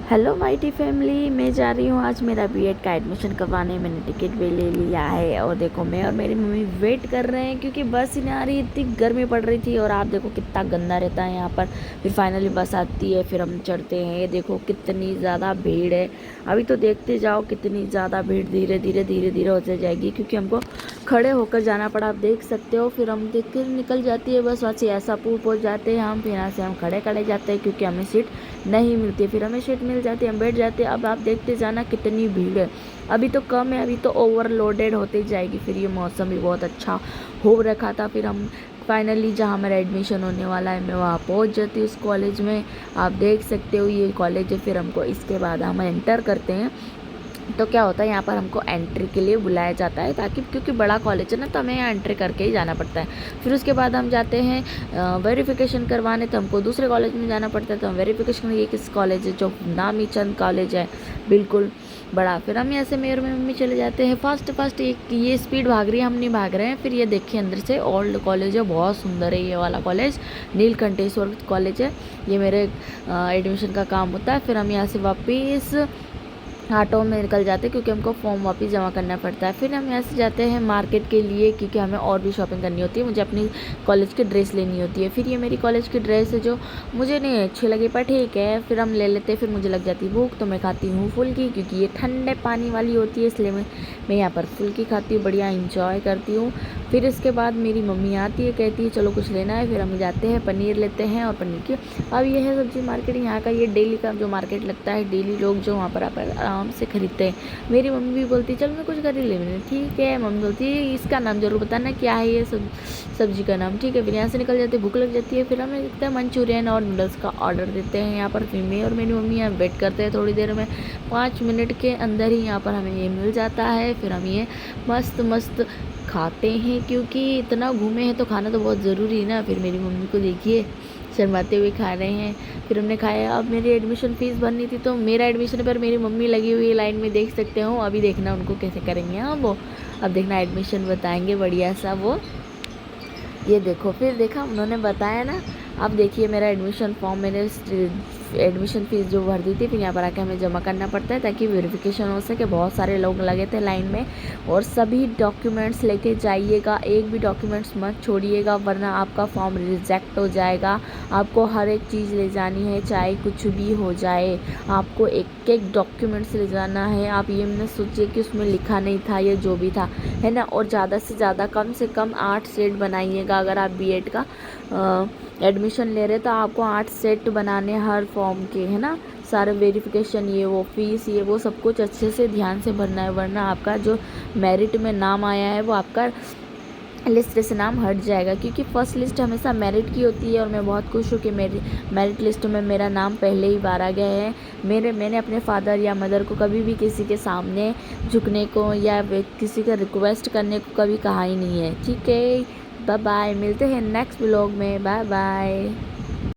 Hello mighty family, मैं जा रही हूँ आज मेरा बीएड का एडमिशन करवाने। मैंने टिकट भी ले लिया है और देखो मैं और मेरी मम्मी वेट कर रहे हैं क्योंकि बस ही नहीं आ रही, इतनी गर्मी पड़ रही थी। और आप देखो कितना गंदा रहता है यहाँ पर। फिर फाइनली बस आती है, फिर हम चढ़ते हैं। ये देखो कितनी ज़्यादा भीड़ है। अभी तो देखते जाओ कितनी ज़्यादा भीड़ धीरे धीरे होते जाएगी क्योंकि हमको खड़े होकर जाना पड़ा, आप देख सकते हो। फिर हम देख कर निकल जाती है बस, वहाँ से ऐसा पूल पहुँच जाते हैं हम। फिर यहाँ से हम खड़े जाते हैं क्योंकि हमें सीट नहीं मिलती। फिर हमें सीट मिल जाती है, हम बैठ जाते हैं। अब आप देखते जाना कितनी भीड़ है। अभी तो कम है, अभी तो ओवरलोडेड होते जाएगी। फिर ये मौसम भी बहुत अच्छा हो रखा था। फिर हम फाइनली जहाँ मेरा एडमिशन होने वाला है मैं वहाँ पहुँच जाती हूँ उस कॉलेज में। आप देख सकते हो ये कॉलेज है। फिर हमको इसके बाद हम एंटर करते हैं। तो क्या होता है यहाँ पर हमको एंट्री के लिए बुलाया जाता है, ताकि क्योंकि बड़ा कॉलेज है ना, तो हमें यहाँ एंट्री करके ही जाना पड़ता है। फिर उसके बाद हम जाते हैं वेरिफिकेशन करवाने, तो हमको दूसरे कॉलेज में जाना पड़ता है। तो हम वेरिफिकेशन, ये किस कॉलेज है, जो नामी चंद कॉलेज है बिल्कुल बड़ा। फिर हम ऐसे मेयर में मम्मी चले जाते हैं फास्ट। एक ये स्पीड भाग रही है, हम नहीं भाग रहे हैं। फिर ये देखिए अंदर से ओल्ड कॉलेज है, बहुत सुंदर है ये वाला कॉलेज, नीलकंठेश्वर कॉलेज है। ये मेरे एडमिशन का काम होता है। फिर हम यहाँ से वापस ऑटो में निकल जाते हैं क्योंकि हमको फॉर्म वापस जमा करना पड़ता है। फिर हम यहाँ से जाते हैं मार्केट के लिए क्योंकि हमें और भी शॉपिंग करनी होती है। मुझे अपनी कॉलेज की ड्रेस लेनी होती है। फिर ये मेरी कॉलेज की ड्रेस है जो मुझे नहीं अच्छी लगी, पर ठीक है फिर हम ले लेते हैं। फिर मुझे लग जाती है भूख, तो मैं खाती हूँ फुल्की क्योंकि ये ठंडे पानी वाली होती है, इसलिए मैं यहाँ पर फुल्की खाती हूँ, बढ़िया इंजॉय करती हूँ। फिर इसके बाद मेरी मम्मी आती है, कहती है चलो कुछ लेना है। फिर हम जाते हैं, पनीर लेते हैं। और पनीर की अब ये है सब्जी मार्केट यहाँ का, ये डेली का जो मार्केट लगता है, डेली लोग जो वहाँ पर आराम से खरीदते हैं। मेरी मम्मी भी बोलती है चल मैं कुछ खरीद ले। मैंने ठीक है, मम्मी बोलती है इसका नाम जरूर बताना क्या है ये सब्जी का नाम, ठीक है। फिर यहाँ से निकल जाते, भूख लग जाती है। फिर हमें लगता है मंचूरियन और नूडल्स का ऑर्डर देते हैं यहाँ पर। फिर मैं और मेरी मम्मी यहाँ वेट करते हैं थोड़ी देर में, 5 मिनट के अंदर ही यहाँ पर हमें ये मिल जाता है। फिर हम ये मस्त खाते हैं क्योंकि इतना घूमे हैं तो खाना तो बहुत ज़रूरी है ना। फिर मेरी मम्मी को देखिए शर्माते हुए खा रहे हैं। फिर हमने खाया। अब मेरी एडमिशन फ़ीस भरनी थी, तो मेरा एडमिशन पर मेरी मम्मी लगी हुई है लाइन में, देख सकते हो। अभी देखना उनको कैसे करेंगे हाँ वो, अब देखना एडमिशन बताएंगे बढ़िया सा वो। ये देखो, फिर देखा उन्होंने बताया ना। अब देखिए मेरा एडमिशन फॉर्म, मैंने एडमिशन फ़ीस जो भर दी थी, फिर यहाँ पर आके हमें जमा करना पड़ता है ताकि वेरिफिकेशन हो सके। बहुत सारे लोग लगे थे लाइन में। और सभी डॉक्यूमेंट्स लेके जाइएगा, एक भी डॉक्यूमेंट्स मत छोड़िएगा वरना आपका फॉर्म रिजेक्ट हो जाएगा। आपको हर एक चीज़ ले जानी है, चाहे कुछ भी हो जाए, आपको एक डॉक्यूमेंट्स ले जाना है। आप ये मत सोचिए कि उसमें लिखा नहीं था या जो भी था, है ना। और ज़्यादा से ज़्यादा कम से कम 8 सेट बनाइएगा। अगर आप बीएड का एडमिशन ले रहे तो आपको 8 सेट बनाने हर फॉर्म के, है ना। सारे वेरिफिकेशन, ये वो फीस, ये वो सब कुछ अच्छे से ध्यान से भरना है, वरना आपका जो मेरिट में नाम आया है वो आपका लिस्ट से नाम हट जाएगा। क्योंकि फर्स्ट लिस्ट हमेशा मेरिट की होती है। और मैं बहुत खुश हूँ कि मेरी मेरिट लिस्ट में मेरा नाम पहले ही बार आ गया है। मैंने अपने फादर या मदर को कभी भी किसी के सामने झुकने को या किसी का रिक्वेस्ट करने को कभी कहा ही नहीं है, ठीक है। बाय बाय, मिलते हैं नेक्स्ट व्लॉग में, बाय बाय।